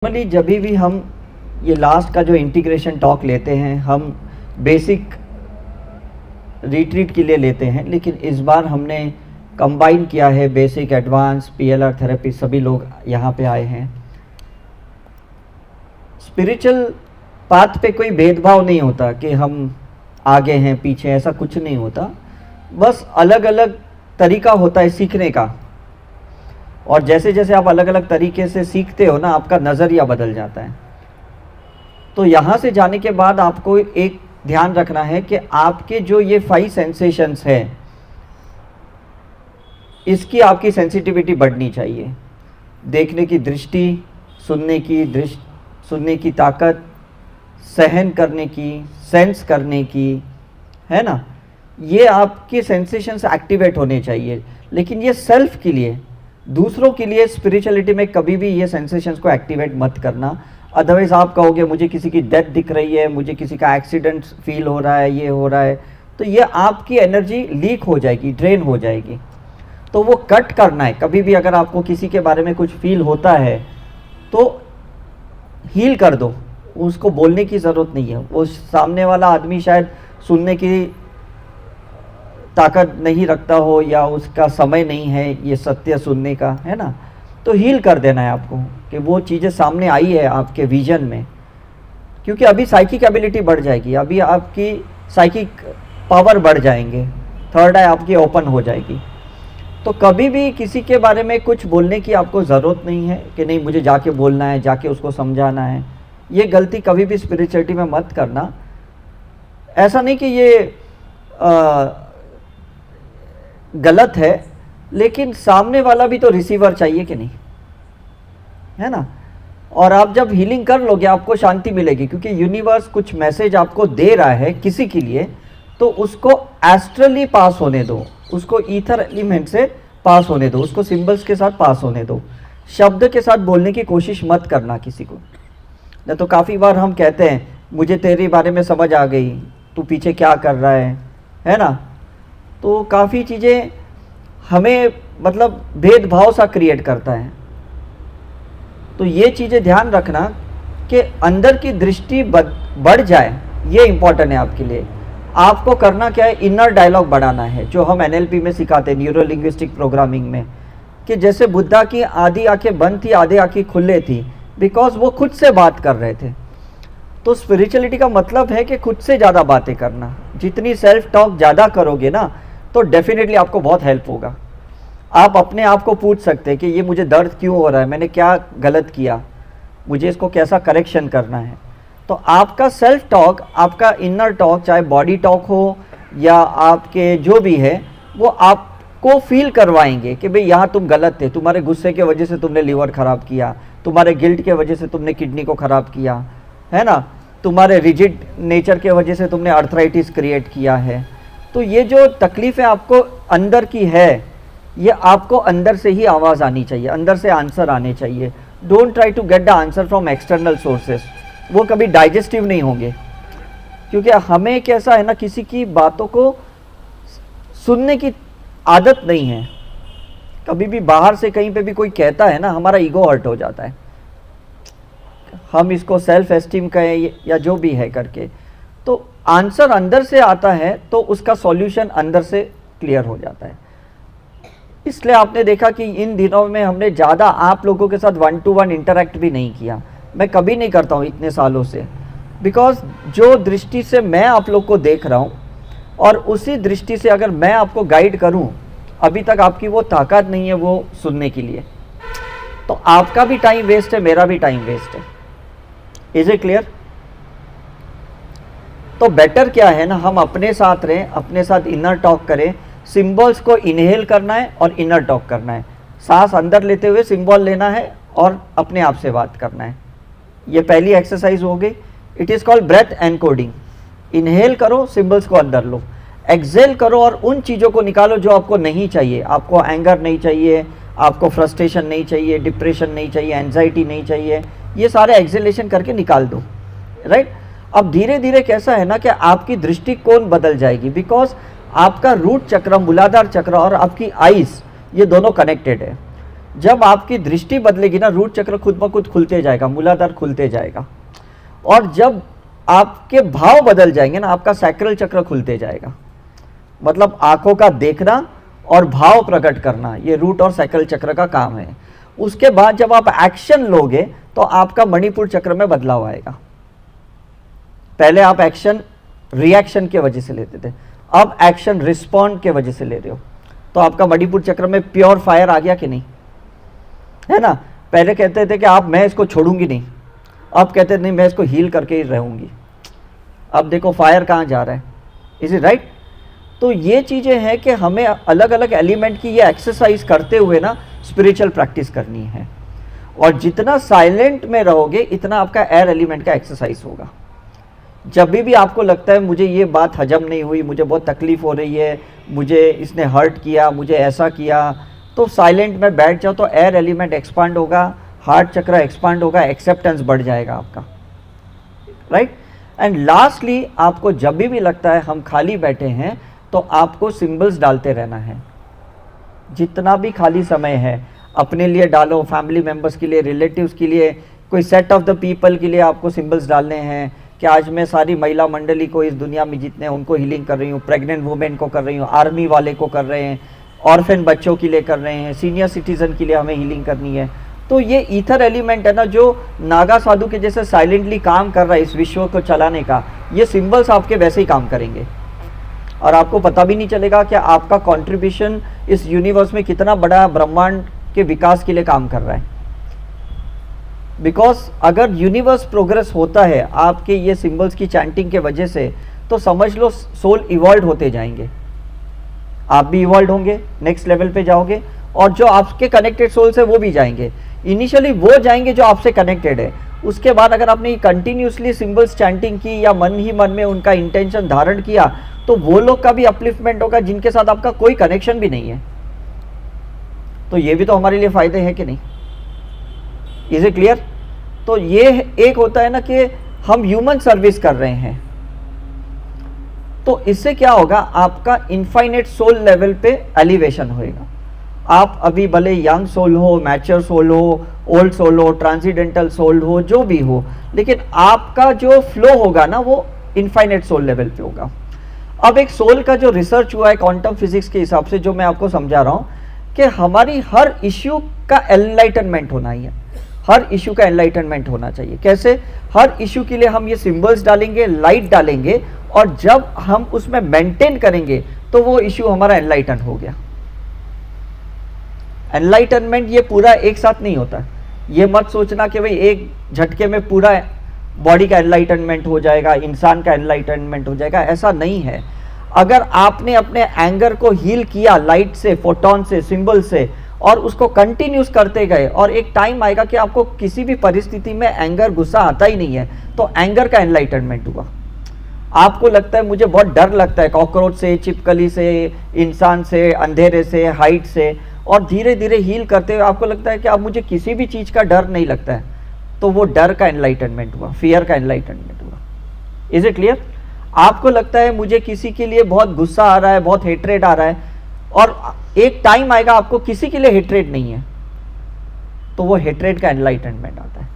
Normally जब भी हम ये लास्ट का जो इंटीग्रेशन टॉक लेते हैं हम बेसिक रिट्रीट के लिए लेते हैं, लेकिन इस बार हमने कंबाइन किया है बेसिक एडवांस पीएलआर थेरेपी। सभी लोग यहाँ पे आए हैं। स्पिरिचुअल पाथ पे कोई भेदभाव नहीं होता कि हम आगे हैं पीछे, ऐसा कुछ नहीं होता। बस अलग अलग तरीका होता है सीखने का, और जैसे जैसे आप अलग अलग तरीके से सीखते हो ना, आपका नज़रिया बदल जाता है। तो यहाँ से जाने के बाद आपको एक ध्यान रखना है कि आपके जो ये 5 सेंसेशंस है, इसकी आपकी सेंसिटिविटी बढ़नी चाहिए। देखने की दृष्टि, सुनने की ताकत, सहन करने की, सेंस करने की, है ना, ये आपके सेंसेशंस एक्टिवेट होने चाहिए। लेकिन ये सेल्फ के लिए, दूसरों के लिए स्पिरिचुअलिटी में कभी भी ये सेंसेशंस को एक्टिवेट मत करना। अदरवाइज आप कहोगे मुझे किसी की डेथ दिख रही है, मुझे किसी का एक्सीडेंट फील हो रहा है, ये हो रहा है, तो ये आपकी एनर्जी लीक हो जाएगी, ड्रेन हो जाएगी। तो वो कट करना है। कभी भी अगर आपको किसी के बारे में कुछ फील होता है तो हील कर दो, उसको बोलने की ज़रूरत नहीं है। वो सामने वाला आदमी शायद सुनने की ताकत नहीं रखता हो या उसका समय नहीं है ये सत्य सुनने का, है ना, तो हील कर देना है आपको कि वो चीज़ें सामने आई है आपके विजन में। क्योंकि अभी साइकिक एबिलिटी बढ़ जाएगी, अभी आपकी साइकिक पावर बढ़ जाएंगे, थर्ड आई आपकी ओपन हो जाएगी। तो कभी भी किसी के बारे में कुछ बोलने की आपको ज़रूरत नहीं है कि नहीं मुझे जाके बोलना है, जाके उसको समझाना है। ये गलती कभी भी स्पिरिचुअलिटी में मत करना। ऐसा नहीं कि ये गलत है, लेकिन सामने वाला भी तो रिसीवर चाहिए कि नहीं, है ना। और आप जब हीलिंग कर लोगे आपको शांति मिलेगी, क्योंकि यूनिवर्स कुछ मैसेज आपको दे रहा है किसी के लिए, तो उसको एस्ट्रली पास होने दो, उसको ईथर एलिमेंट से पास होने दो, उसको सिंबल्स के साथ पास होने दो। शब्द के साथ बोलने की कोशिश मत करना किसी को। न तो काफ़ी बार हम कहते हैं मुझे तेरे बारे में समझ आ गई, तू पीछे क्या कर रहा है ना। तो काफ़ी चीज़ें हमें मतलब भेदभाव सा क्रिएट करता है। तो ये चीज़ें ध्यान रखना कि अंदर की दृष्टि बढ़ जाए, ये इम्पॉर्टेंट है आपके लिए। आपको करना क्या है, इनर डायलॉग बढ़ाना है, जो हम एनएलपी में सिखाते हैं, न्यूरो लिंग्विस्टिक प्रोग्रामिंग में, कि जैसे बुद्धा की आधी आंखें बंद थी, आधी आंखें खुले थी, बिकॉज वो खुद से बात कर रहे थे। तो स्पिरिचुअलिटी का मतलब है कि खुद से ज़्यादा बातें करना। जितनी सेल्फ टॉक ज़्यादा करोगे ना, तो डेफिनेटली आपको बहुत हेल्प होगा। आप अपने आप को पूछ सकते हैं कि ये मुझे दर्द क्यों हो रहा है, मैंने क्या गलत किया, मुझे इसको कैसा करेक्शन करना है। तो आपका सेल्फ टॉक, आपका इनर टॉक, चाहे बॉडी टॉक हो या आपके जो भी है, वो आपको फील करवाएंगे कि भाई यहाँ तुम गलत थे, तुम्हारे गुस्से के वजह से तुमने लीवर ख़राब किया, तुम्हारे गिल्ट के वजह से तुमने किडनी को ख़राब किया, है ना, तुम्हारे रिजिड नेचर के वजह से तुमने आर्थराइटिस क्रिएट किया है। तो ये जो तकलीफ़ें आपको अंदर की है, ये आपको अंदर से ही आवाज़ आनी चाहिए, अंदर से आंसर आने चाहिए। Don't try to get the answer from external sources, वो कभी डाइजेस्टिव नहीं होंगे। क्योंकि हमें कैसा है ना, किसी की बातों को सुनने की आदत नहीं है। कभी भी बाहर से कहीं पे भी कोई कहता है ना, हमारा ईगो हर्ट हो जाता है, हम इसको सेल्फ एस्टीम कहें या जो भी है करके। तो आंसर अंदर से आता है तो उसका सॉल्यूशन अंदर से क्लियर हो जाता है। इसलिए आपने देखा कि इन दिनों में हमने ज़्यादा आप लोगों के साथ 1 to 1 इंटरेक्ट भी नहीं किया। मैं कभी नहीं करता हूँ इतने सालों से, बिकॉज जो दृष्टि से मैं आप लोग को देख रहा हूँ और उसी दृष्टि से अगर मैं आपको गाइड करूँ, अभी तक आपकी वो ताकत नहीं है वो सुनने के लिए, तो आपका भी टाइम वेस्ट है, मेरा भी टाइम वेस्ट है। Is it clear? तो बेटर क्या है ना, हम अपने साथ रहें, अपने साथ इनर टॉक करें। सिंबल्स को इनहेल करना है और इनर टॉक करना है। सांस अंदर लेते हुए सिंबल लेना है और अपने आप से बात करना है। ये पहली एक्सरसाइज हो गई। It is called breath encoding. Inhale करो, सिंबल्स को अंदर लो, एक्सेल करो और उन चीज़ों को निकालो जो आपको नहीं चाहिए। आपको एंगर नहीं चाहिए, आपको फ्रस्ट्रेशन नहीं चाहिए, डिप्रेशन नहीं चाहिए, एंजाइटी नहीं चाहिए, ये सारे एक्सेलेशन करके निकाल दो, राइट। अब धीरे धीरे कैसा है ना कि आपकी दृष्टिकोण बदल जाएगी, बिकॉज आपका रूट चक्र, मूलाधार चक्र और आपकी आइज़, ये दोनों कनेक्टेड है। जब आपकी दृष्टि बदलेगी ना, रूट चक्र खुद ब खुद खुलते जाएगा, मूलाधार खुलते जाएगा। और जब आपके भाव बदल जाएंगे ना, आपका सैक्रल चक्र खुलते जाएगा। मतलब आंखों का देखना और भाव प्रकट करना, ये रूट और सैक्रल चक्र का काम है। उसके बाद जब आप एक्शन लोगे तो आपका मणिपुर चक्र में बदलाव आएगा। पहले आप एक्शन रिएक्शन के वजह से लेते थे, अब एक्शन रिस्पॉन्ड के वजह से ले रहे हो, तो आपका मणिपुर चक्र में प्योर फायर आ गया कि नहीं, है ना। पहले कहते थे कि आप मैं इसको छोड़ूंगी नहीं, अब कहते नहीं मैं इसको हील करके ही रहूंगी। अब देखो फायर कहाँ जा रहा है, इज इट राइट। तो ये चीज़ें हैं कि हमें अलग अलग एलिमेंट की ये एक्सरसाइज करते हुए ना स्पिरिचुअल प्रैक्टिस करनी है। और जितना साइलेंट में रहोगे इतना आपका एयर एलिमेंट का एक्सरसाइज होगा। जब भी आपको लगता है मुझे ये बात हजम नहीं हुई, मुझे बहुत तकलीफ हो रही है, मुझे इसने हर्ट किया, मुझे ऐसा किया, तो साइलेंट में बैठ जाओ, तो एयर एलिमेंट एक्सपांड होगा, हार्ट चक्र एक्सपांड होगा, एक्सेप्टेंस बढ़ जाएगा आपका, राइट। एंड लास्टली आपको जब भी लगता है हम खाली बैठे हैं, तो आपको सिंबल्स डालते रहना है। जितना भी खाली समय है अपने लिए डालो, फैमिली मेम्बर्स के लिए, रिलेटिव्स के लिए, कोई सेट ऑफ द पीपल के लिए आपको सिंबल्स डालने हैं कि आज मैं सारी महिला मंडली को इस दुनिया में जितने उनको हीलिंग कर रही हूँ, प्रेग्नेंट वुमेन को कर रही हूँ, आर्मी वाले को कर रहे हैं, ऑर्फन बच्चों के लिए कर रहे हैं, सीनियर सिटीजन के लिए हमें हीलिंग करनी है। तो ये ईथर एलिमेंट है ना, जो नागा साधु के जैसे साइलेंटली काम कर रहा है इस विश्व को चलाने का, ये सिंबल्स आपके वैसे ही काम करेंगे और आपको पता भी नहीं चलेगा कि आपका कंट्रीब्यूशन इस यूनिवर्स में कितना बड़ा ब्रह्मांड के विकास के लिए काम कर रहा है। बिकॉज अगर यूनिवर्स प्रोग्रेस होता है आपके ये सिंबल्स की चैंटिंग के वजह से, तो समझ लो सोल इवॉल्व होते जाएंगे, आप भी इवॉल्व होंगे, नेक्स्ट लेवल पे जाओगे, और जो आपके कनेक्टेड सोल्स है वो भी जाएंगे। इनिशियली वो जाएंगे जो आपसे कनेक्टेड है, उसके बाद अगर आपने कंटिन्यूसली सिंबल्स चैंटिंग की या मन ही मन में उनका इंटेंशन धारण किया, तो वो लोग का भी अपलिफ्टमेंट होगा जिनके साथ आपका कोई कनेक्शन भी नहीं है। तो ये भी तो हमारे लिए फायदे हैं कि नहीं, इज इट क्लियर। तो ये एक होता है ना कि हम ह्यूमन सर्विस कर रहे हैं, तो इससे क्या होगा, आपका इनफाइनेट सोल लेवल पे एलिवेशन होएगा। आप अभी भले यंग सोल हो, मैच्योर सोल हो, ओल्ड सोल हो, ट्रांसीडेंटल सोल हो, जो भी हो, लेकिन आपका जो फ्लो होगा ना वो इनफाइनेट सोल लेवल पे होगा। अब एक सोल का जो रिसर्च हुआ है क्वांटम फिजिक्स के हिसाब से, जो मैं आपको समझा रहा हूं कि हमारी हर इश्यू का एनलाइटनमेंट होना ही है, हर इश्यू का एनलाइटनमेंट होना चाहिए। कैसे, हर इश्यू के लिए हम ये सिंबल्स डालेंगे, लाइट डालेंगे, और जब हम उसमें मेंटेन करेंगे तो वो इश्यू हमारा एनलाइटन हो गया। एनलाइटनमेंट ये पूरा एक साथ नहीं होता, ये मत सोचना कि भाई एक झटके में पूरा बॉडी का एनलाइटनमेंट हो जाएगा, इंसान का एनलाइटनमेंट हो जाएगा, ऐसा नहीं है। अगर आपने अपने एंगर को हील किया लाइट से, फोटोन से, सिंबल से, और उसको कंटिन्यूस करते गए, और एक टाइम आएगा कि आपको किसी भी परिस्थिति में एंगर, गुस्सा आता ही नहीं है, तो एंगर का एनलाइटनमेंट हुआ। आपको लगता है मुझे बहुत डर लगता है कॉकरोच से, छिपकली से, इंसान से, अंधेरे से, हाइट से, और धीरे धीरे हील करते हुए आपको लगता है कि अब मुझे किसी भी चीज़ का डर नहीं लगता है, तो वो डर का एनलाइटनमेंट हुआ, फियर का एनलाइटनमेंट हुआ। Is it clear. आपको लगता है मुझे किसी के लिए बहुत गुस्सा आ रहा है, बहुत हेट्रेड आ रहा है, और एक टाइम आएगा आपको किसी के लिए हेट्रेड नहीं है, तो वो हेट्रेड का एनलाइटनमेंट आता है।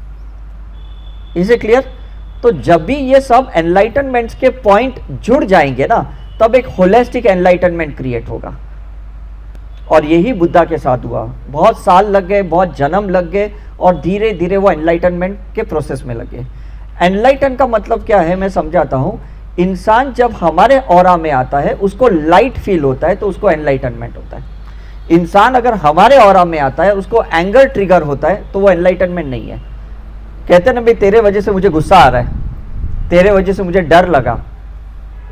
Is it clear. तो जब भी ये सब एनलाइटनमेंट्स के पॉइंट जुड़ जाएंगे ना, तब एक होलिस्टिक एनलाइटनमेंट क्रिएट होगा। और यही बुद्धा के साथ हुआ, बहुत साल लग गए, बहुत जन्म लग गए, और धीरे धीरे वो एनलाइटनमेंट के प्रोसेस में लगे। एनलाइटन का मतलब क्या है मैं समझाता हूँ। इंसान जब हमारे ऑरा में आता है उसको लाइट फील होता है, तो उसको एनलाइटनमेंट होता है। इंसान अगर हमारे ऑरा में आता है उसको एंगर ट्रिगर होता है, तो वो एनलाइटनमेंट नहीं है। कहते हैं ना भाई तेरे वजह से मुझे गुस्सा आ रहा है, तेरे वजह से मुझे डर लगा।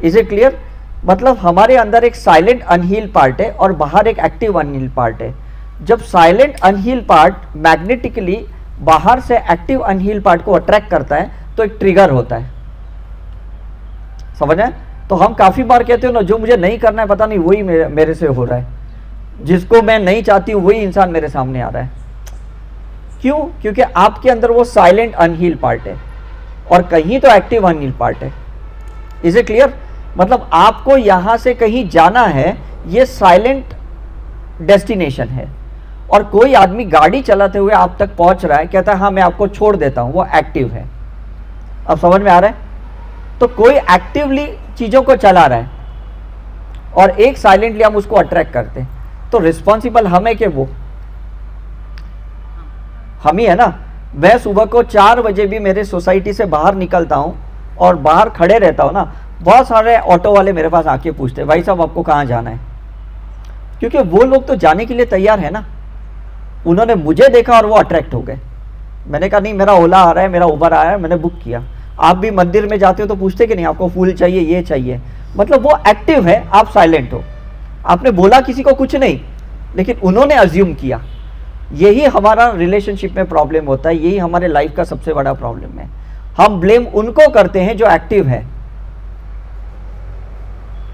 Is it clear. मतलब हमारे अंदर एक साइलेंट अनहील पार्ट है और बाहर एक एक्टिव अनहील पार्ट है। जब साइलेंट अनहील पार्ट मैग्नेटिकली बाहर से एक्टिव अनहील पार्ट को अट्रैक्ट करता है, तो एक ट्रिगर होता है। समझ आए। तो हम काफी बार कहते हो ना, जो मुझे नहीं करना है पता नहीं वही मेरे से हो रहा है, जिसको मैं नहीं चाहती हूं वही इंसान मेरे सामने आ रहा है। क्यों? क्योंकि आपके अंदर वो साइलेंट अनहील पार्ट है और कहीं तो एक्टिव अनहील पार्ट है। Is it clear. मतलब आपको यहां से कहीं जाना है, ये साइलेंट डेस्टिनेशन है, और कोई आदमी गाड़ी चलाते हुए आप तक पहुंच रहा है, कहता है हाँ मैं आपको छोड़ देता हूं, वो एक्टिव है। अब समझ में आ रहा है? तो कोई एक्टिवली चीजों को चला रहा है और एक साइलेंटली हम उसको अट्रैक्ट करते हैं, तो रिस्पॉन्सिबल हम है कि वो? हम ही है ना। मैं सुबह को 4 बजे भी मेरे सोसाइटी से बाहर निकलता हूं और बाहर खड़े रहता हूं ना, बहुत सारे ऑटो वाले मेरे पास आके पूछते हैं भाई साहब आपको कहाँ जाना है, क्योंकि वो लोग तो जाने के लिए तैयार है ना। उन्होंने मुझे देखा और वो अट्रैक्ट हो गए। मैंने कहा नहीं मेरा ओला आ रहा है, मेरा उबर आ रहा है, मैंने बुक किया। आप भी मंदिर में जाते हो तो पूछते कि नहीं आपको फूल चाहिए, ये चाहिए, मतलब वो एक्टिव है, आप साइलेंट हो। आपने बोला किसी को कुछ नहीं, लेकिन उन्होंने अज्यूम किया। यही हमारा रिलेशनशिप में प्रॉब्लम होता है, यही हमारे लाइफ का सबसे बड़ा प्रॉब्लम है। हम ब्लेम उनको करते हैं जो एक्टिव है।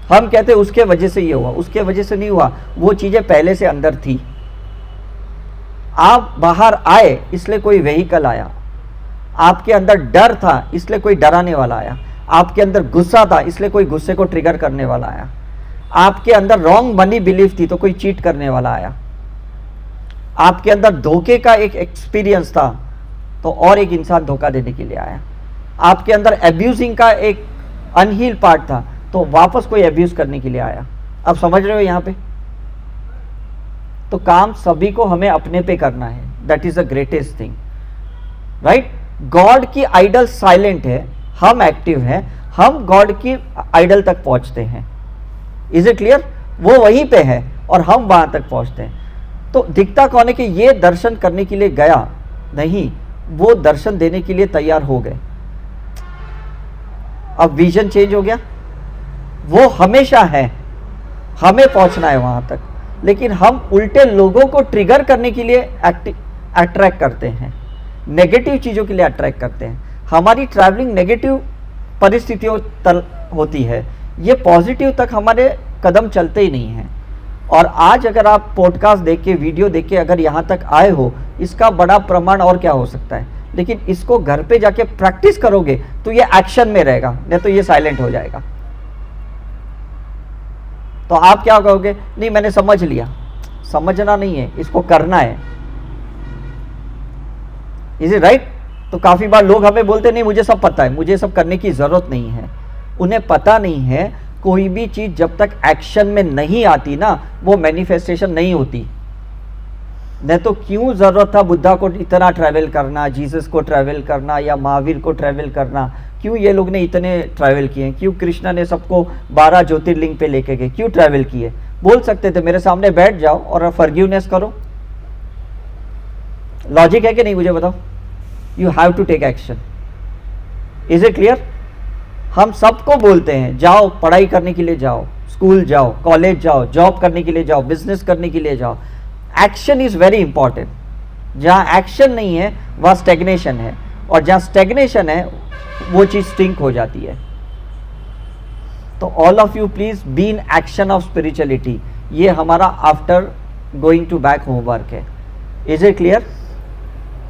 हम कहते हैं उसके वजह से ये हुआ, उसके वजह से नहीं हुआ, वो चीजें पहले से अंदर थी। आप बाहर आए इसलिए कोई व्हीकल आया, आपके अंदर डर था इसलिए कोई डराने वाला आया, आपके अंदर गुस्सा था इसलिए कोई गुस्से को ट्रिगर करने वाला आया, आपके अंदर रॉन्ग मनी बिलीफ थी तो कोई चीट करने वाला आया, आपके अंदर धोखे का एक एक्सपीरियंस था तो और एक इंसान धोखा देने के लिए आया, आपके अंदर एब्यूजिंग का एक अनहील पार्ट था तो वापस कोई एब्यूज करने के लिए आया। अब समझ रहे हो यहाँ पे? तो काम सभी को हमें अपने पे करना है, that is the greatest thing, right? God की आइडल साइलेंट है, हम एक्टिव हैं, हम गॉड की आइडल तक पहुंचते हैं। Is it clear? वो वहीं पे है और हम वहां तक पहुंचते हैं। तो दिखता कौन है कि ये दर्शन करने के लिए गया नहीं, वो दर्शन देने के लिए तैयार हो गए। अब विजन चेंज हो गया, वो हमेशा है, हमें पहुंचना है वहां तक, लेकिन हम उल्टे लोगों को ट्रिगर करने के लिए अट्रैक्ट करते हैं, नेगेटिव चीज़ों के लिए अट्रैक्ट करते हैं। हमारी ट्रैवलिंग नेगेटिव परिस्थितियों तक होती है, ये पॉजिटिव तक हमारे कदम चलते ही नहीं हैं। और आज अगर आप पॉडकास्ट देख के, वीडियो देख के अगर यहाँ तक आए हो, इसका बड़ा प्रमाण और क्या हो सकता है। लेकिन इसको घर पे जाके प्रैक्टिस करोगे तो ये एक्शन में रहेगा, नहीं तो ये साइलेंट हो जाएगा। तो आप क्या कहोगे? नहीं मैंने समझ लिया। समझना नहीं है, इसको करना है। Is it right? तो काफी बार लोग हमें बोलते नहीं मुझे सब पता है, मुझे सब करने की जरूरत नहीं है। उन्हें पता नहीं है कोई भी चीज जब तक एक्शन में नहीं आती ना, वो मैनिफेस्टेशन नहीं होती। नहीं तो क्यों जरूरत था बुद्धा को इतना ट्रैवल करना, जीसस को ट्रैवल करना या महावीर को ट्रैवल करना? क्यों ये लोग ने इतने ट्रैवल किए? क्यों कृष्णा ने सबको 12 ज्योतिर्लिंग पे लेके गए? क्यों ट्रैवल किए? बोल सकते थे मेरे सामने बैठ जाओ और फॉरगिवनेस करो। लॉजिक है कि नहीं मुझे बताओ? You have to take action. Is it clear? हम सबको बोलते हैं जाओ पढ़ाई करने के लिए, जाओ स्कूल जाओ, कॉलेज जाओ, जॉब करने के लिए जाओ, बिजनेस करने के लिए जाओ। Action is very important. जहां एक्शन नहीं है वहां स्टेग्नेशन है, और जहां स्टेग्नेशन है वो चीज स्टिंक हो जाती है। तो all of you please be in action of spirituality. ये हमारा after going to back homework है। Is it clear?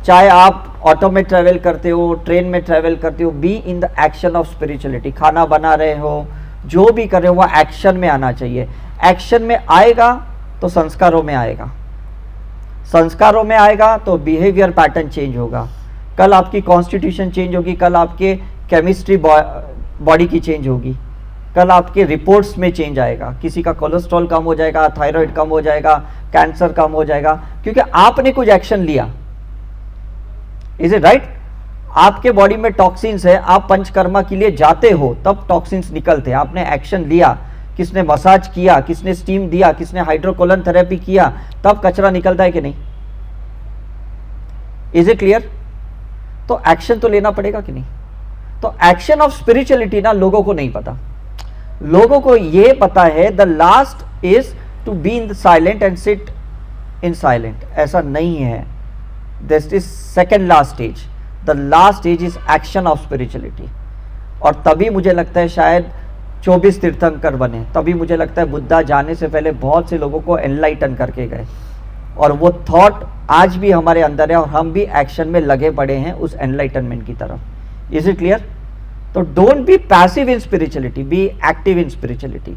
चाहे आप ऑटो में ट्रेवल करते हो, ट्रेन में ट्रेवल करते हो, B in the action of spirituality. खाना बना रहे हो, जो भी कर रहे हो, वह एक्शन में आना चाहिए। एक्शन में आएगा तो संस्कारों में आएगा, संस्कारों में आएगा तो बिहेवियर पैटर्न चेंज होगा। कल आपकी कॉन्स्टिट्यूशन चेंज होगी, कल आपके केमिस्ट्री बॉडी की चेंज होगी, कल आपके रिपोर्ट्स में चेंज आएगा। किसी का कोलेस्ट्रॉल कम हो जाएगा, थायराइड कम हो जाएगा, कैंसर कम हो जाएगा, क्योंकि आपने कुछ एक्शन लिया। Is it right? आपके बॉडी में टॉक्सिन्स है, आप पंचकर्मा के लिए जाते हो तब टॉक्सिन्स निकलते हैं। आपने एक्शन लिया, किसने मसाज किया, किसने स्टीम दिया, किसने हाइड्रोकोलन थेरेपी किया, तब कचरा निकलता है कि नहीं? Is it clear? तो एक्शन तो लेना पड़ेगा कि नहीं? तो एक्शन ऑफ स्पिरिचुअलिटी ना लोगों को नहीं पता। लोगों को ये पता है the last is to be in the silent and sit in silent. ऐसा नहीं है। This is second last stage. The last stage is action of spirituality. और तभी मुझे लगता है शायद 24 तीर्थंकर बने, तभी मुझे लगता है बुद्धा जाने से पहले बहुत से लोगों को एनलाइटन करके गए, और वो थॉट आज भी हमारे अंदर है और हम भी एक्शन में लगे पड़े हैं उस एनलाइटनमेंट की तरफ। Is it clear? तो don't be passive in spirituality, be active in spirituality.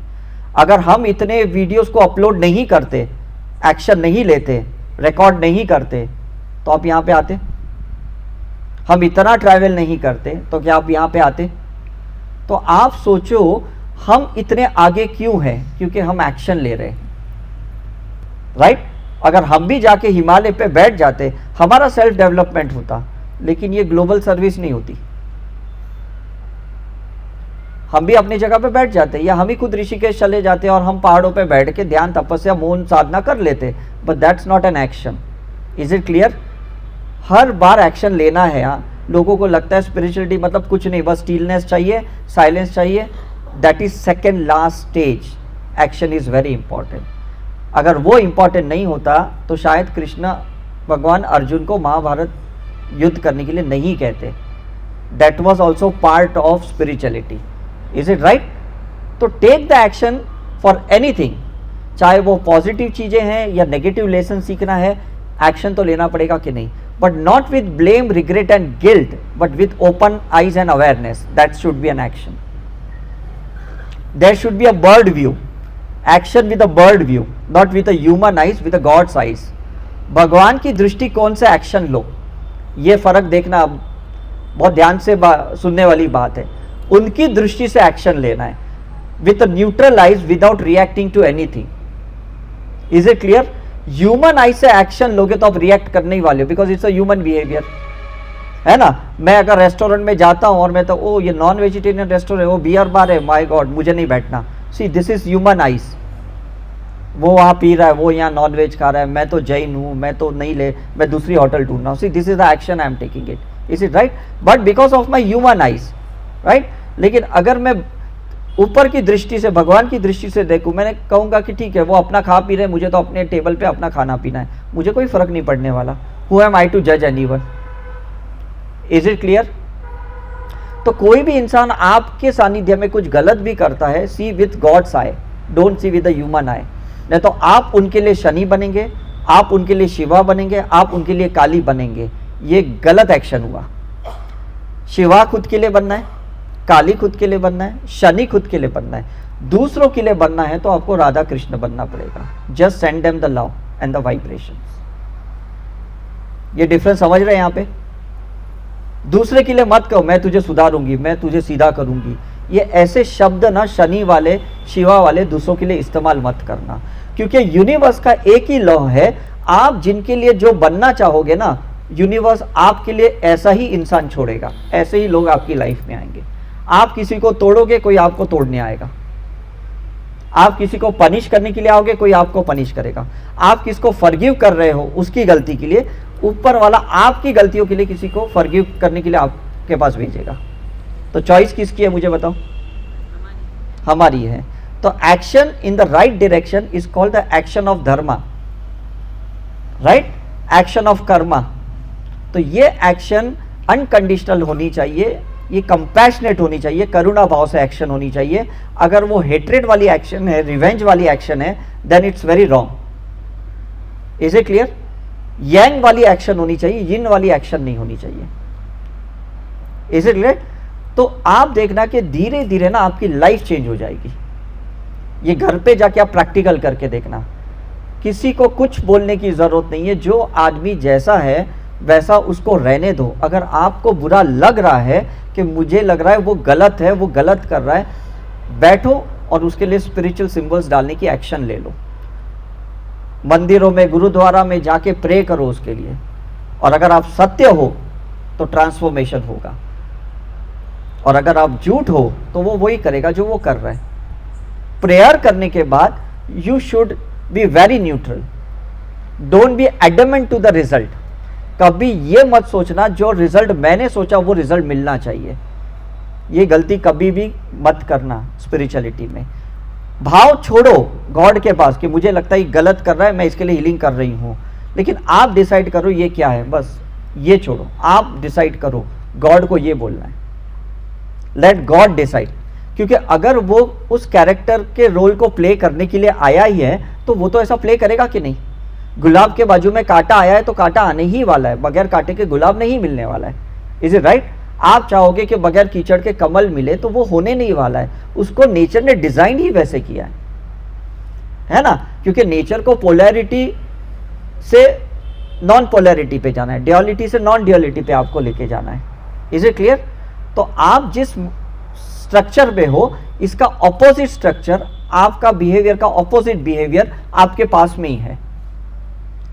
अगर हम इतने वीडियोस को अपलोड नहीं करते, एक्शन नहीं लेते, रिकॉर्ड नहीं करते तो आप यहाँ पे आते? हम इतना ट्रैवल नहीं करते तो क्या आप यहाँ पे आते? तो आप सोचो हम इतने आगे क्यों हैं? क्योंकि हम एक्शन ले रहे हैं, राइट? अगर हम भी जाके हिमालय पे बैठ जाते, हमारा सेल्फ डेवलपमेंट होता, लेकिन ये ग्लोबल सर्विस नहीं होती। हम भी अपनी जगह पे बैठ जाते, या हम ही खुद ऋषिकेश चले जाते और हम पहाड़ों पे बैठ के ध्यान, तपस्या, मौन साधना कर लेते, but that's not an action. Is it clear? Her bar action लेना है। हाँ, लोगों को लगता है स्पिरिचुअलिटी मतलब कुछ नहीं, बस स्टिलनेस चाहिए, साइलेंस चाहिए। That is second last stage. Action is very important. अगर वो इंपॉर्टेंट नहीं होता तो शायद कृष्ण भगवान अर्जुन को महाभारत युद्ध करने के लिए नहीं कहते। That was also part of spirituality. Is it right? तो take the action for anything, चाहे वो पॉजिटिव चीजें हैं या नेगेटिव लेसन सीखना है, एक्शन तो लेना पड़ेगा कि नहीं, but not with blame, regret and guilt, but with open eyes and awareness. That should be an action. There should be a bird view, action with a bird view, not with a human eyes, with a God's eyes. भगवान की दृष्टिकोण से action लो, ये फर्क देखना, बहुत ध्यान से सुनने वाली बात है। उनकी दृष्टि से एक्शन लेना है, with neutral eyes, without reacting to anything. Is it clear? Human eyes से एक्शन लोगे तो आप रिएक्ट करने ही वाले हो, because it's a human behaviour, है ना? मैं अगर रेस्टोरेंट में जाता हूं और मैं तो ओ ये नॉन वेजिटेरियन रेस्टोरेंट, वो बियर बार है, माय गॉड मुझे नहीं बैठना। See this is human eyes. वो वहां पी रहा है, वो यहाँ नॉन वेज खा रहा है, मैं तो जैन हूं, मैं तो नहीं ले, मैं दूसरी होटल ढूंढ रहा हूँ। See this is the action I am taking it. Is it right? But because of my human eyes, right? लेकिन अगर मैं ऊपर की दृष्टि से, भगवान की दृष्टि से देखूं, मैंने कहूंगा कि ठीक है वो अपना खा पी रहे, मुझे तो अपने टेबल पे अपना खाना पीना है, मुझे कोई फर्क नहीं पड़ने वाला। हु एम आई टू जज एनीवन? Is it clear? तो कोई भी इंसान आपके सानिध्य में कुछ गलत भी करता है, see with God's eye, don't see with the human eye. नहीं तो आप उनके लिए शनि बनेंगे, आप उनके लिए शिवा बनेंगे, आप उनके लिए काली बनेंगे। ये गलत एक्शन हुआ। शिवा खुद के लिए बनना है, काली खुद के लिए बनना है, शनि खुद के लिए बनना है, दूसरों के लिए बनना है तो आपको राधा कृष्ण बनना पड़ेगा। Just send them the love and the vibrations. ये डिफरेंस समझ रहे हैं यहाँ पे? दूसरे के लिए मत कहो मैं तुझे सुधारूंगी, मैं तुझे सीधा करूंगी। ये ऐसे शब्द ना शनि वाले, शिवा वाले दूसरों के लिए इस्तेमाल मत करना, क्योंकि यूनिवर्स का एक ही लॉ है, आप जिनके लिए जो बनना चाहोगे ना, यूनिवर्स आपके लिए ऐसा ही इंसान छोड़ेगा, ऐसे ही लोग आपकी लाइफ में आएंगे। आप किसी को तोड़ोगे, कोई आपको तोड़ने आएगा। आप किसी को पनिश करने के लिए आओगे, कोई आपको पनिश करेगा। आप किसको फॉरगिव कर रहे हो उसकी गलती के लिए, ऊपर वाला आपकी गलतियों के लिए किसी को फॉरगिव करने के लिए आपके पास भेजेगा। तो चॉइस किसकी है मुझे बताओ? हमारी है। तो action in the right direction is called the action of Dharma, right? Action of Karma. तो ये एक्शन अनकंडीशनल होनी चाहिए, ये कंपैशनेट होनी चाहिए, करुणा भाव से एक्शन होनी चाहिए। अगर वो हेट्रेड वाली एक्शन है, रिवेंज वाली एक्शन है, then it's very wrong. Is it clear? यांग वाली एक्शन होनी चाहिए, यिन वाली एक्शन नहीं होनी चाहिए। Is it clear? तो आप देखना कि धीरे धीरे ना आपकी लाइफ चेंज हो जाएगी। ये घर पे जाके आप प्रैक्टिकल करके देखना। किसी को कुछ बोलने की जरूरत नहीं है, जो आदमी जैसा है वैसा उसको रहने दो। अगर आपको बुरा लग रहा है कि मुझे लग रहा है वो गलत है, वो गलत कर रहा है, बैठो और उसके लिए स्पिरिचुअल सिंबल्स डालने की एक्शन ले लो। मंदिरों में, गुरुद्वारा में जाके प्रे करो उसके लिए। और अगर आप सत्य हो तो ट्रांसफॉर्मेशन होगा, और अगर आप झूठ हो तो वो वही करेगा जो वो कर रहा है। प्रेयर करने के बाद you should be very neutral, don't be adamant to the result. कभी ये मत सोचना जो रिजल्ट मैंने सोचा वो रिजल्ट मिलना चाहिए। ये गलती कभी भी मत करना स्पिरिचुअलिटी में। भाव छोड़ो गॉड के पास कि मुझे लगता है गलत कर रहा है, मैं इसके लिए हीलिंग कर रही हूं, लेकिन आप डिसाइड करो ये क्या है, बस ये छोड़ो। आप डिसाइड करो गॉड को ये बोलना है, लेट गॉड डिसाइड। क्योंकि अगर वो उस कैरेक्टर के रोल को प्ले करने के लिए आया ही है तो वो तो ऐसा प्ले करेगा कि नहीं। गुलाब के बाजू में कांटा आया है तो कांटा आने ही वाला है, बगैर कांटे के गुलाब नहीं मिलने वाला है। Is it right? आप चाहोगे कि बगैर कीचड़ के कमल मिले तो वो होने नहीं वाला है। उसको नेचर ने डिजाइन ही वैसे किया है ना? क्योंकि नेचर को पोलैरिटी से नॉन पोलैरिटी पे जाना है, ड्यूअलिटी से नॉन ड्यूअलिटी पे आपको लेके जाना है। Is it clear? तो आप जिस स्ट्रक्चर पे हो, इसका ऑपोजिट स्ट्रक्चर, आपका बिहेवियर का ऑपोजिट बिहेवियर आपके पास में ही है,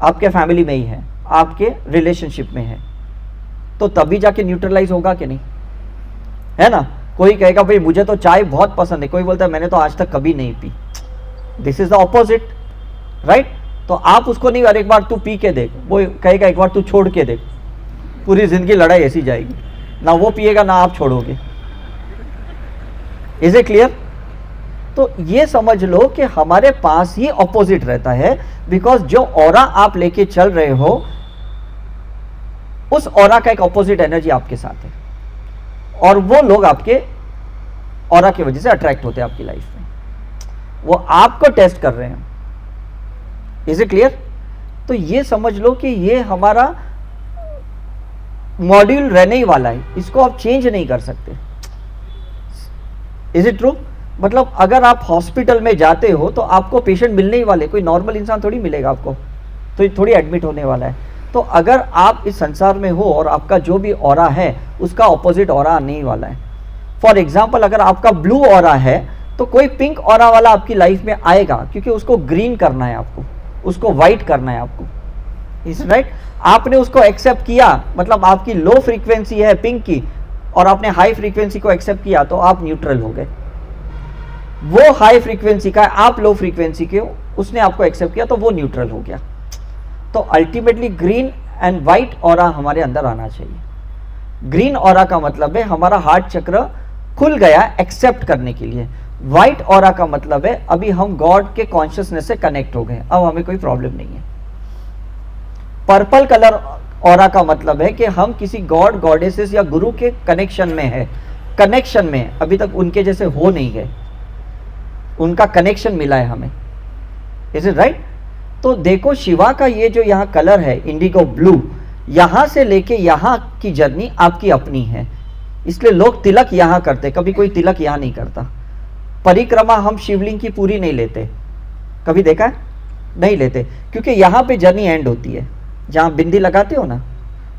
आपके फैमिली में ही है, आपके रिलेशनशिप में है, तो तभी जाके न्यूट्रलाइज होगा कि नहीं, है ना? कोई कहेगा भाई मुझे तो चाय बहुत पसंद है, कोई बोलता है मैंने तो आज तक कभी नहीं P. This is the opposite, right? तो आप उसको नहीं, अरे एक बार तू पी के देख, वो कहेगा एक बार तू छोड़ के देख, पूरी जिंदगी लड़ाई ऐसी जाएगी, ना वो पिएगा ना आप छोड़ोगे। Is it clear? तो ये समझ लो कि हमारे पास ही ऑपोजिट रहता है, बिकॉज जो ऑरा आप लेके चल रहे हो उस ऑरा का एक ऑपोजिट एनर्जी आपके साथ है, और वो लोग आपके ऑरा की वजह से अट्रैक्ट होते हैं आपकी लाइफ में, वो आपको टेस्ट कर रहे हैं। Is it clear? तो ये समझ लो कि ये हमारा मॉड्यूल रहने ही वाला है, इसको आप चेंज नहीं कर सकते। Is it true? मतलब अगर आप हॉस्पिटल में जाते हो तो आपको पेशेंट मिलने ही वाले, कोई नॉर्मल इंसान थोड़ी मिलेगा आपको, तो थोड़ी एडमिट होने वाला है। तो अगर आप इस संसार में हो और आपका जो भी ऑरा है उसका ऑपोजिट ऑरा आने ही वाला है। फॉर एग्जाम्पल, अगर आपका ब्लू ऑरा है तो कोई पिंक ऑरा वाला आपकी लाइफ में आएगा, क्योंकि उसको ग्रीन करना है आपको, उसको वाइट करना है आपको। Is right? आपने उसको एक्सेप्ट किया, मतलब आपकी लो फ्रीक्वेंसी है पिंक की और आपने हाई फ्रीक्वेंसी को एक्सेप्ट किया, तो आप न्यूट्रल हो गए। वो हाई फ्रीक्वेंसी का है, आप लो फ्रीक्वेंसी के हो, उसने आपको एक्सेप्ट किया तो वो न्यूट्रल हो गया। तो ultimately green and white aura हमारे अंदर आना चाहिए। ग्रीन ऑरा का मतलब है हमारा हार्ट चक्र खुल गया एक्सेप्ट करने के लिए। वाइट ऑरा का मतलब है अभी हम गॉड के कॉन्शियसनेस से कनेक्ट हो गए, अब हमें कोई प्रॉब्लम नहीं है। पर्पल कलर ऑरा का मतलब है कि हम किसी गॉड, गॉडेसेस या गुरु के कनेक्शन में है, कनेक्शन में अभी तक उनके जैसे हो नहीं गए, उनका कनेक्शन मिला है हमें। Is it right? तो देखो शिवा का ये जो यहाँ कलर है इंडिगो ब्लू, यहां से लेके यहां की जर्नी आपकी अपनी है, इसलिए लोग तिलक यहां करते, कभी कोई तिलक यहां नहीं करता। परिक्रमा हम शिवलिंग की पूरी नहीं लेते, कभी देखा है? नहीं लेते, क्योंकि यहां पे जर्नी एंड होती है, जहां बिंदी लगाते हो ना,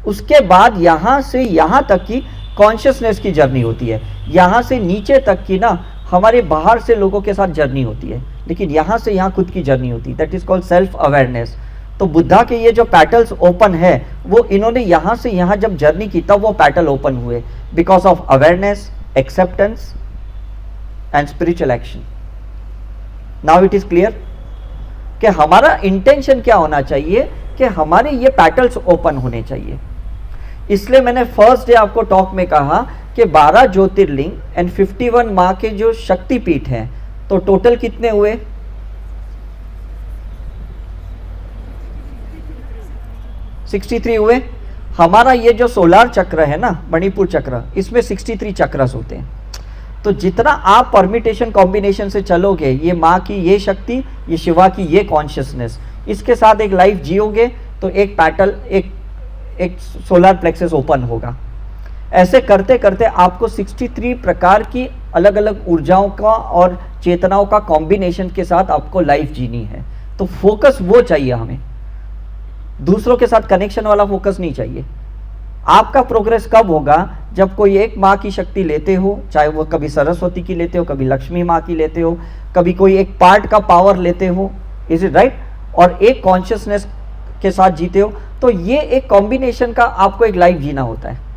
उसके बाद यहां से यहां तक की कॉन्शियसनेस की जर्नी होती है, यहां से नीचे तक की ना हमारे बाहर से लोगों के साथ जर्नी होती है, लेकिन यहां से यहां खुद की जर्नी होती है। That is called self awareness. तो बुद्धा के ये जो पैटल्स ओपन है, वो इन्होंने यहां से यहां जब जर्नी की तब वो पैटल ओपन हुए, because of awareness, acceptance and spiritual action. Now it is clear कि हमारा इंटेंशन क्या होना चाहिए, कि हमारे ये पैटल्स ओपन होने चाहिए। इसलिए मैंने फर्स्ट डे आपको टॉक में कहा कि 12 ज्योतिर्लिंग एंड 51 माँ के जो शक्तिपीठ हैं, तो टोटल कितने हुए? 63 हुए। हमारा ये जो सोलार चक्र है ना, मणिपुर चक्र, इसमें 63 चक्रस होते हैं। तो जितना आप परमिटेशन कॉम्बिनेशन से चलोगे, ये माँ की ये शक्ति, ये शिवा की ये कॉन्शियसनेस, इसके साथ एक लाइफ जियोगे, तो एक पैटल, एक सोलार प्लेक्सस ओपन होगा। ऐसे करते करते आपको 63 प्रकार की अलग अलग ऊर्जाओं का और चेतनाओं का कॉम्बिनेशन के साथ आपको लाइफ जीनी है। तो फोकस वो चाहिए हमें, दूसरों के साथ कनेक्शन वाला फोकस नहीं चाहिए। आपका प्रोग्रेस कब होगा? जब कोई एक माँ की शक्ति लेते हो, चाहे वो कभी सरस्वती की लेते हो, कभी लक्ष्मी माँ की लेते हो, कभी कोई एक पार्ट का पावर लेते हो, इज इट राइट, और एक कॉन्शियसनेस के साथ जीते हो, तो ये एक कॉम्बिनेशन का आपको एक लाइफ जीना होता है।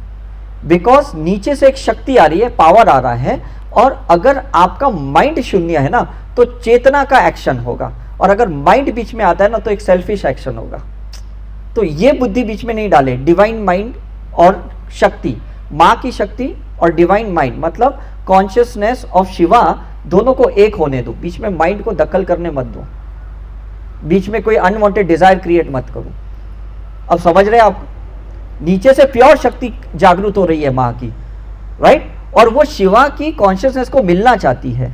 बिकॉज नीचे से एक शक्ति आ रही है, पावर आ रहा है, और अगर आपका माइंड शून्य है ना, तो चेतना का एक्शन होगा, और अगर माइंड बीच में आता है ना, तो एक सेल्फिश एक्शन होगा। तो ये बुद्धि बीच में नहीं डाले। डिवाइन माइंड और शक्ति, माँ की शक्ति और डिवाइन माइंड, मतलब कॉन्शियसनेस ऑफ शिवा, दोनों को एक होने दो, बीच में माइंड को दखल करने मत दो, बीच में कोई अनवांटेड डिजायर क्रिएट मत करो। अब समझ रहे आप? नीचे से प्योर शक्ति जागृत हो रही है माँ की, राइट, और वो शिवा की कॉन्शियसनेस को मिलना चाहती है,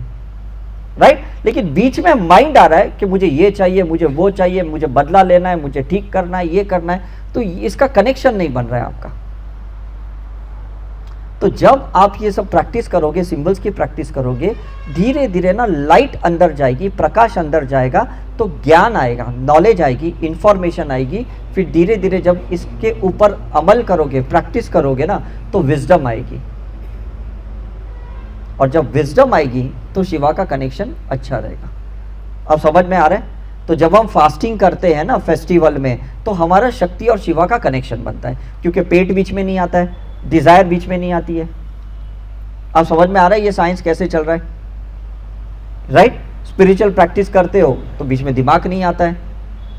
राइट, लेकिन बीच में माइंड आ रहा है कि मुझे ये चाहिए, मुझे वो चाहिए, मुझे बदला लेना है, मुझे ठीक करना है, ये करना है, तो इसका कनेक्शन नहीं बन रहा है आपका। तो जब आप ये सब प्रैक्टिस करोगे, सिंबल्स की प्रैक्टिस करोगे, धीरे धीरे ना लाइट अंदर जाएगी, प्रकाश अंदर जाएगा, तो ज्ञान आएगा, नॉलेज आएगी, इंफॉर्मेशन आएगी। फिर धीरे धीरे जब इसके ऊपर अमल करोगे, प्रैक्टिस करोगे ना, तो विजडम आएगी। और जब विजडम आएगी तो शिवा का कनेक्शन अच्छा रहेगा। अब समझ में आ रहा है? तो जब हम फास्टिंग करते हैं ना फेस्टिवल में, तो हमारा शक्ति और शिवा का कनेक्शन बनता है, क्योंकि पेट बीच में नहीं आता है, डिजायर बीच में नहीं आती है। अब समझ में आ रहा है ये साइंस कैसे चल रहा है? राइट? स्पिरिचुअल प्रैक्टिस करते हो तो बीच में दिमाग नहीं आता है,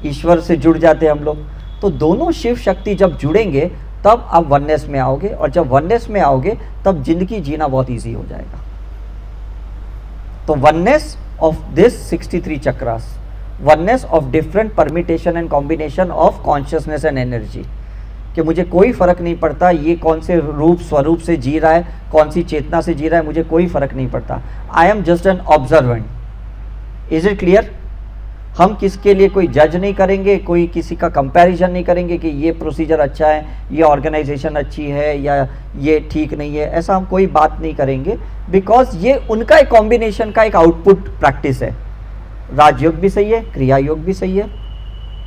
ईश्वर से जुड़ जाते हैं हम लोग। तो दोनों शिव शक्ति जब जुड़ेंगे तब आप वननेस में आओगे, और जब वननेस में आओगे तब जिंदगी जीना बहुत ईजी हो जाएगा। तो oneness of this 63 chakras, oneness of different permutation and combination of consciousness and energy, कि मुझे कोई फर्क नहीं पड़ता ये कौन से रूप स्वरूप से जी रहा है, कौन सी चेतना से जी रहा है, मुझे कोई फर्क नहीं पड़ता। I am just an observant. Is it clear? हम किसके लिए कोई जज नहीं करेंगे, कोई किसी का कंपैरिजन नहीं करेंगे कि ये प्रोसीजर अच्छा है, ये ऑर्गेनाइजेशन अच्छी है, या ये ठीक नहीं है, ऐसा हम कोई बात नहीं करेंगे, बिकॉज ये उनका एक कॉम्बिनेशन का एक आउटपुट प्रैक्टिस है। राजयोग भी सही है, क्रिया योग भी सही है,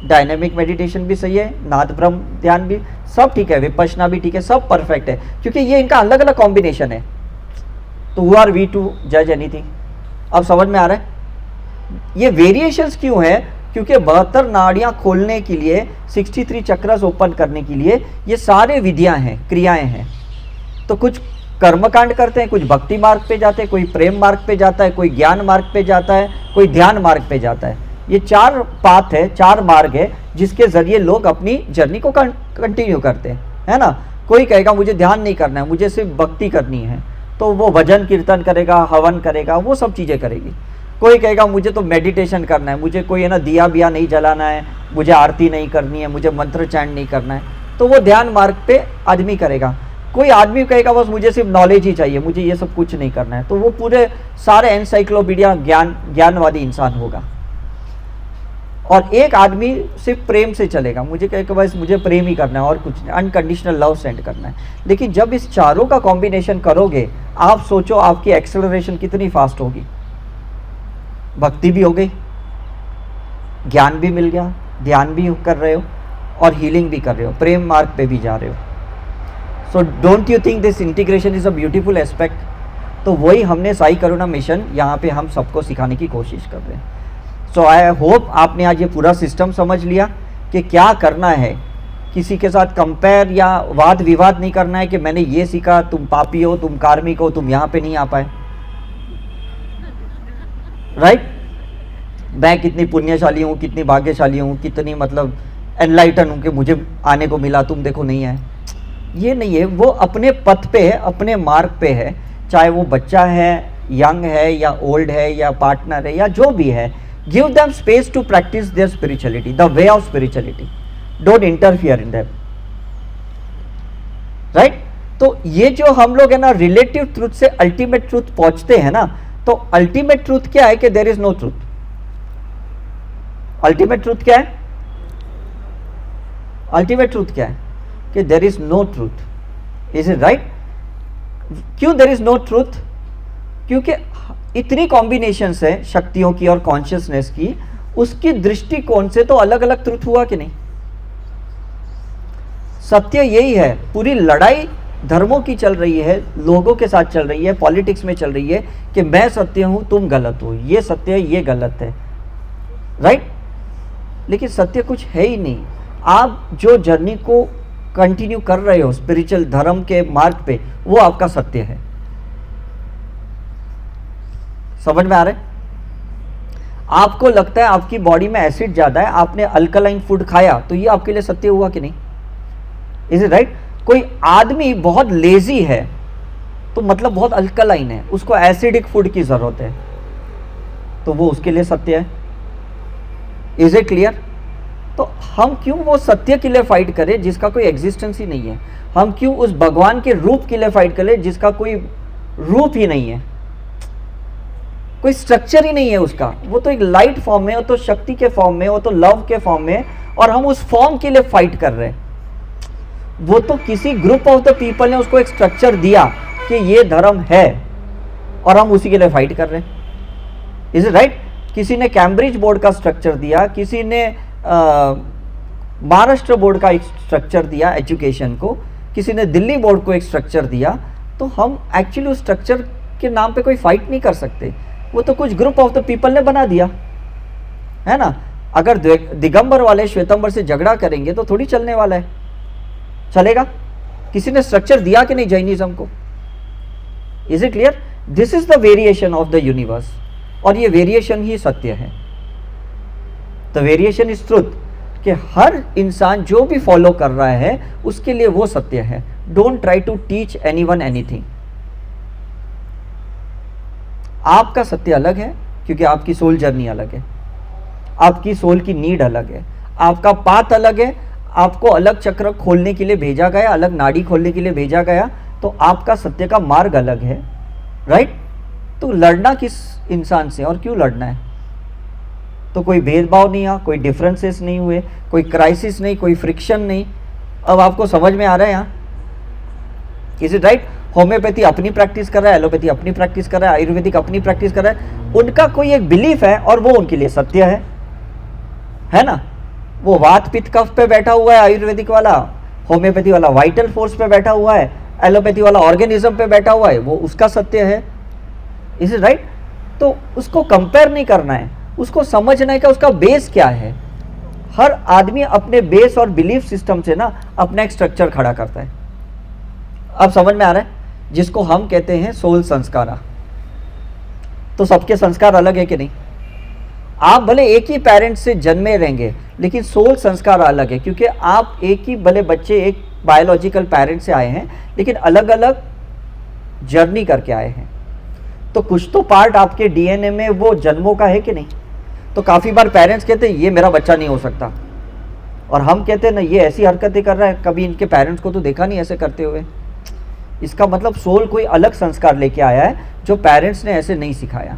डायनेमिक मेडिटेशन भी सही है, नाद ब्रह्म ध्यान भी सब ठीक है, विपश्यना भी ठीक है, सब परफेक्ट है, क्योंकि ये इनका अलग अलग कॉम्बिनेशन है। तो हु आर वी टू जज एनीथिंग? अब समझ में आ रहा है? ये वेरिएशंस क्यों है? क्योंकि 72 नाड़ियां खोलने के लिए, 63 चक्रस ओपन करने के लिए ये सारे विधियां हैं, क्रियाएं हैं। तो कुछ कर्मकांड करते हैं, कुछ भक्ति मार्ग पे जाते हैं, कोई प्रेम मार्ग पे जाता है, कोई ज्ञान मार्ग पे जाता है, कोई ध्यान मार्ग पे जाता है। ये 4 पाथ है, 4 मार्ग है, जिसके जरिए लोग अपनी जर्नी को कंटिन्यू करते हैं, है ना? कोई कहेगा मुझे ध्यान नहीं करना है, मुझे सिर्फ भक्ति करनी है, तो वो भजन कीर्तन करेगा, हवन करेगा, वो सब चीज़ें करेगी। कोई कहेगा मुझे तो मेडिटेशन करना है, मुझे कोई है ना दिया बिया नहीं जलाना है, मुझे आरती नहीं करनी है, मुझे मंत्र चैंट नहीं करना है, तो वो ध्यान मार्ग पे आदमी करेगा। कोई आदमी कहेगा बस मुझे सिर्फ नॉलेज ही चाहिए, मुझे ये सब कुछ नहीं करना है, तो वो पूरे सारे एनसाइक्लोपीडिया ज्ञानवादी इंसान होगा। और एक आदमी सिर्फ प्रेम से चलेगा, मुझे कहेगा बस मुझे प्रेम ही करना है और कुछ नहीं, अनकंडीशनल लव सेंड करना है। लेकिन जब इस चारों का कॉम्बिनेशन करोगे, आप सोचो आपकी एक्सेलरेशन कितनी फास्ट होगी। भक्ति भी हो गई, ज्ञान भी मिल गया, ध्यान भी कर रहे हो और हीलिंग भी कर रहे हो, प्रेम मार्ग पे भी जा रहे हो। So don't you think this integration is a beautiful aspect? तो वही हमने साई करुणा मिशन यहाँ पे हम सबको सिखाने की कोशिश कर रहे हैं। सो आई होप आपने आज ये पूरा सिस्टम समझ लिया कि क्या करना है। किसी के साथ कंपेयर या वाद विवाद नहीं करना है कि मैंने ये सीखा, तुम पापी हो, तुम कार्मिक हो, तुम यहाँ पे नहीं आ पाए, राइट? मैं कितनी पुण्यशाली हूँ, कितनी भाग्यशाली हूँ, कितनी मतलब एनलाइटन हूँ कि मुझे आने को मिला, तुम देखो नहीं है। ये नहीं है, वो अपने पथ पे है, अपने मार्ग पे है, चाहे वो बच्चा है, यंग है या ओल्ड है या पार्टनर है या जो भी है। Give them space to practise their spirituality, the way of spirituality, don't interfere in them, right? तो ये जो हम लोग है ना रिलेटिव ट्रूथ से अल्टीमेट ट्रूथ पहुंचते हैं ना, तो अल्टीमेट ट्रूथ क्या है कि there is no truth. Ultimate truth क्या है? अल्टीमेट ट्रूथ क्या है कि there is no truth. Is it right? क्यों देयर इज नो ट्रूथ? क्योंकि इतनी कॉम्बिनेशंस है शक्तियों की और कॉन्शियसनेस की, उसकी दृष्टिकोण से तो अलग अलग ट्रूथ हुआ कि नहीं? सत्य यही है। पूरी लड़ाई धर्मों की चल रही है, लोगों के साथ चल रही है, पॉलिटिक्स में चल रही है कि मैं सत्य हूं, तुम गलत हो, ये सत्य है, ये गलत है, राइट? लेकिन सत्य कुछ है ही नहीं। आप जो जर्नी को कंटिन्यू कर रहे हो स्पिरिचुअल धर्म के मार्ग पे, वो आपका सत्य है। समझ में आ रहा है? आपको लगता है आपकी बॉडी में एसिड ज्यादा है, आपने अल्कलाइन फूड खाया, तो ये आपके लिए सत्य हुआ कि नहीं? Is it right? कोई आदमी बहुत लेजी है तो मतलब बहुत अल्कलाइन है, उसको एसिडिक फूड की जरूरत है, तो वो उसके लिए सत्य है। Is it clear? तो हम क्यों वो सत्य के लिए फाइट करें जिसका कोई एग्जिस्टेंस ही नहीं है? हम क्यों उस भगवान के रूप के लिए फाइट करें जिसका कोई रूप ही नहीं है, कोई स्ट्रक्चर ही नहीं है उसका? वो तो एक लाइट फॉर्म में, वो तो शक्ति के फॉर्म में, वो तो लव के फॉर्म में, और हम उस फॉर्म के लिए फाइट कर रहे हैं। वो तो किसी ग्रुप ऑफ द पीपल ने उसको एक स्ट्रक्चर दिया कि ये धर्म है और हम उसी के लिए फाइट कर रहे हैं। Is it right? किसी ने कैम्ब्रिज बोर्ड का स्ट्रक्चर दिया, किसी ने महाराष्ट्र बोर्ड का एक स्ट्रक्चर दिया एजुकेशन को, किसी ने दिल्ली बोर्ड को एक स्ट्रक्चर दिया, तो हम एक्चुअली उस स्ट्रक्चर के नाम पे कोई फाइट नहीं कर सकते। वो तो कुछ ग्रुप ऑफ द पीपल ने बना दिया है ना। अगर दिगंबर वाले श्वेतंबर से झगड़ा करेंगे तो थोड़ी चलने वाला है, चलेगा? किसी ने स्ट्रक्चर दिया कि नहीं जैनिज्म को? Is it clear? This is the variation of the universe, और ये वेरिएशन ही सत्य है। द वेरिएशन इज ट्रुथ, कि हर इंसान जो भी फॉलो कर रहा है उसके लिए वो सत्य है। Don't try to teach anyone anything. आपका सत्य अलग है क्योंकि आपकी सोल जर्नी अलग है, आपकी सोल की नीड अलग है, आपका पाथ अलग है, आपको अलग चक्र खोलने के लिए भेजा गया, अलग नाड़ी खोलने के लिए भेजा गया, तो आपका सत्य का मार्ग अलग है, राइट? तो लड़ना किस इंसान से और क्यों लड़ना है? तो कोई भेदभाव नहीं हुआ, कोई डिफरेंसेस नहीं हुए, कोई क्राइसिस नहीं, कोई फ्रिक्शन नहीं। अब आपको समझ में आ रहा है यहाँ? Is it right? होम्योपैथी अपनी प्रैक्टिस कर रहा है, एलोपैथी अपनी प्रैक्टिस कर रहा है, आयुर्वेदिक अपनी प्रैक्टिस कर रहा है। उनका कोई एक बिलीफ है और वो उनके लिए सत्य है ना? वो वात पित्त कफ पे बैठा हुआ है आयुर्वेदिक वाला, होम्योपैथी वाला वाइटल फोर्स पे बैठा हुआ है, एलोपैथी वाला ऑर्गेनिज्म पे बैठा हुआ है, वो उसका सत्य है। Is it right? तो उसको कंपेयर नहीं करना है, उसको समझना है कि उसका बेस क्या है। हर आदमी अपने बेस और बिलीफ सिस्टम से ना अपना एक स्ट्रक्चर खड़ा करता है। अब समझ में आ रहा है? जिसको हम कहते हैं सोल संस्कारा। तो सबके संस्कार अलग है कि नहीं? आप भले एक ही पेरेंट्स से जन्मे रहेंगे लेकिन सोल संस्कार अलग है, क्योंकि आप एक ही भले बच्चे एक बायोलॉजिकल पेरेंट्स से आए हैं लेकिन अलग अलग जर्नी करके आए हैं। तो कुछ तो पार्ट आपके डीएनए में वो जन्मों का है कि नहीं? तो काफ़ी बार पेरेंट्स कहते हैं ये मेरा बच्चा नहीं हो सकता, और हम कहते हैं ना ये ऐसी हरकतें कर रहा है, कभी इनके पेरेंट्स को तो देखा नहीं ऐसे करते हुए। इसका मतलब सोल कोई अलग संस्कार लेके आया है जो पेरेंट्स ने ऐसे नहीं सिखाया।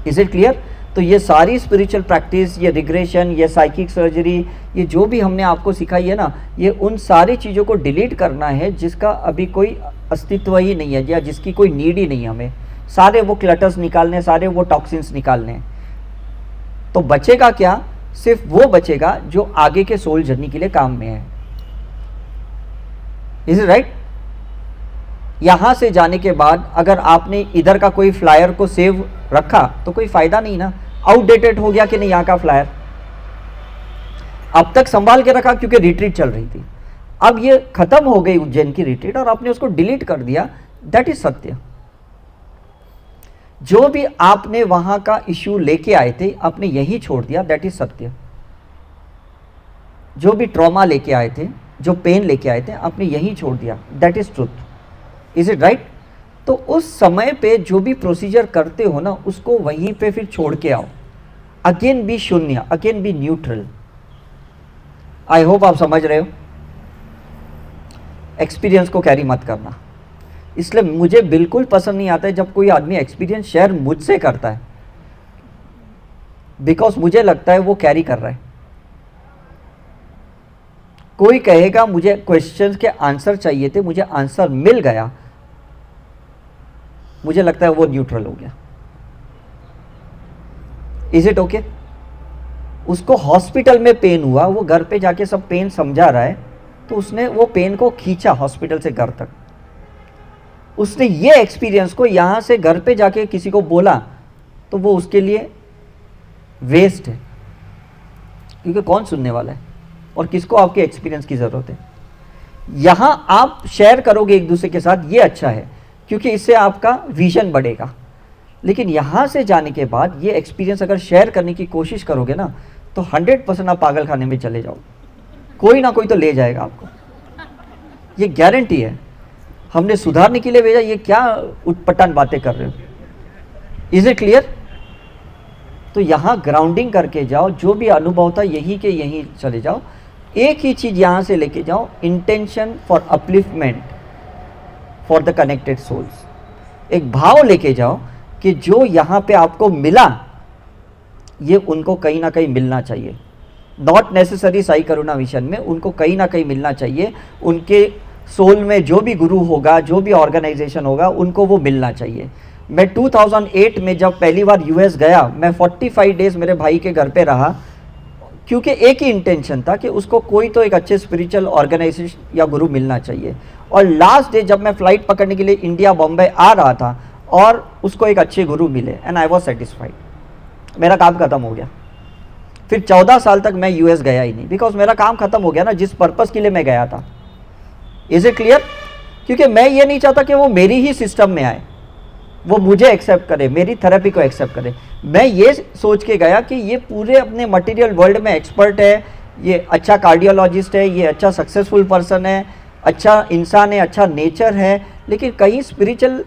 Is it clear? तो ये सारी स्पिरिचुअल प्रैक्टिस, ये रिग्रेशन, ये साइकिक सर्जरी, ये जो भी हमने आपको सिखाई है ना, ये उन सारी चीज़ों को डिलीट करना है जिसका अभी कोई अस्तित्व ही नहीं है या जिसकी कोई नीड ही नहीं है हमें। सारे वो क्लटर्स निकालने, सारे वो टॉक्सिन्स निकालने। तो बचेगा क्या? सिर्फ वो बचेगा जो आगे के सोल जर्नी के लिए काम में है। Is it right? यहां से जाने के बाद अगर आपने इधर का कोई फ्लायर को सेव रखा तो कोई फायदा नहीं ना, आउटडेटेड हो गया कि नहीं यहाँ का फ्लायर। अब तक संभाल के रखा क्योंकि रिट्रीट चल रही थी, अब ये खत्म हो गई उज्जैन की रिट्रीट और आपने उसको डिलीट कर दिया, दैट इज सत्य। जो भी आपने वहां का इश्यू लेके आए थे आपने यही छोड़ दिया, दैट इज सत्य। जो भी ट्रॉमा लेके आए थे, जो पेन लेके आए थे, आपने यही छोड़ दिया, that is truth. Is it right? तो उस समय पे जो भी प्रोसीजर करते हो ना उसको वहीं पे फिर छोड़ के आओ। अगेन बी शून्य, again B neutral. I hope आप समझ रहे हो। एक्सपीरियंस को कैरी मत करना। इसलिए मुझे बिल्कुल पसंद नहीं आता है जब कोई आदमी एक्सपीरियंस शेयर मुझसे करता है, बिकॉज मुझे लगता है वो कैरी कर रहा है। कोई कहेगा मुझे क्वेश्चंस के आंसर चाहिए थे, मुझे आंसर मिल गया, मुझे लगता है वो न्यूट्रल हो गया। Is it okay? उसको हॉस्पिटल में पेन हुआ, वो घर पे जाके सब पेन समझा रहा है, तो उसने वो पेन को खींचा हॉस्पिटल से घर तक। उसने ये एक्सपीरियंस को यहां से घर पे जाके किसी को बोला तो वो उसके लिए वेस्ट है, क्योंकि कौन सुनने वाला है और किसको आपके एक्सपीरियंस की जरूरत है। यहां आप शेयर करोगे एक दूसरे के साथ, ये अच्छा है क्योंकि इससे आपका विजन बढ़ेगा। लेकिन यहां से जाने के बाद ये एक्सपीरियंस अगर शेयर करने की कोशिश करोगे ना तो 100% आप पागल खाने में चले जाओ, कोई ना कोई तो ले जाएगा आपको, ये गारंटी है। हमने सुधारने के लिए भेजा, ये क्या उटपटांग बातें कर रहे हो। Is it clear? तो यहां ग्राउंडिंग करके जाओ, जो भी अनुभव था यही के यही चले जाओ। एक ही चीज यहां से लेके जाओ, intention for upliftment for the connected souls. एक भाव लेके जाओ कि जो यहां पे आपको मिला ये उनको कहीं ना कहीं मिलना चाहिए। Not necessary Sai Karuna mission में, उनको कहीं ना कहीं मिलना चाहिए। उनके सोल में जो भी गुरु होगा, जो भी ऑर्गेनाइजेशन होगा, उनको वो मिलना चाहिए। मैं 2008 में जब पहली बार यूएस गया, मैं 45 डेज मेरे भाई के घर पे रहा, क्योंकि एक ही इंटेंशन था कि उसको कोई तो एक अच्छे स्पिरिचुअल ऑर्गेनाइजेशन या गुरु मिलना चाहिए। और लास्ट डे जब मैं फ्लाइट पकड़ने के लिए इंडिया बॉम्बे आ रहा था और उसको एक अच्छे गुरु मिले, एंड आई वॉज सेटिस्फाइड, मेरा काम खत्म हो गया। फिर 14 साल तक मैं यूएस गया ही नहीं, बिकॉज मेरा काम खत्म हो गया ना, जिस पर्पस के लिए मैं गया था। Is it clear? क्योंकि मैं ये नहीं चाहता कि वो मेरी ही सिस्टम में आए, वो मुझे एक्सेप्ट करे, मेरी थेरेपी को एक्सेप्ट करे। मैं ये सोच के गया कि ये पूरे अपने मटेरियल वर्ल्ड में एक्सपर्ट है, ये अच्छा कार्डियोलॉजिस्ट है, ये अच्छा सक्सेसफुल पर्सन है, अच्छा इंसान है, अच्छा नेचर है, लेकिन कहीं स्पिरिचुअल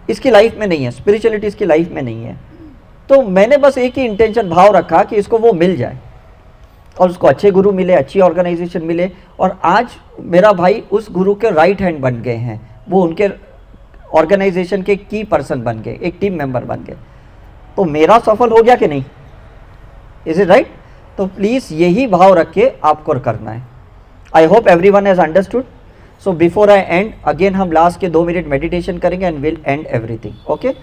इसकी लाइफ में नहीं है, स्पिरिचुअलिटी इसकी लाइफ में नहीं है। तो मैंने बस एक ही इंटेंशन भाव रखा कि इसको वो मिल जाए और उसको अच्छे गुरु मिले, अच्छी ऑर्गेनाइजेशन मिले। और आज मेरा भाई उस गुरु के राइट हैंड बन गए हैं, वो उनके ऑर्गेनाइजेशन के की पर्सन बन गए, एक टीम मेंबर बन गए। तो मेरा सफल हो गया कि नहीं? Is it right? तो प्लीज़ यही भाव रख के आपको करना है। I hope everyone has understood. So before I and again, हम लास्ट के 2 मिनट मेडिटेशन करेंगे and will and everything. Okay.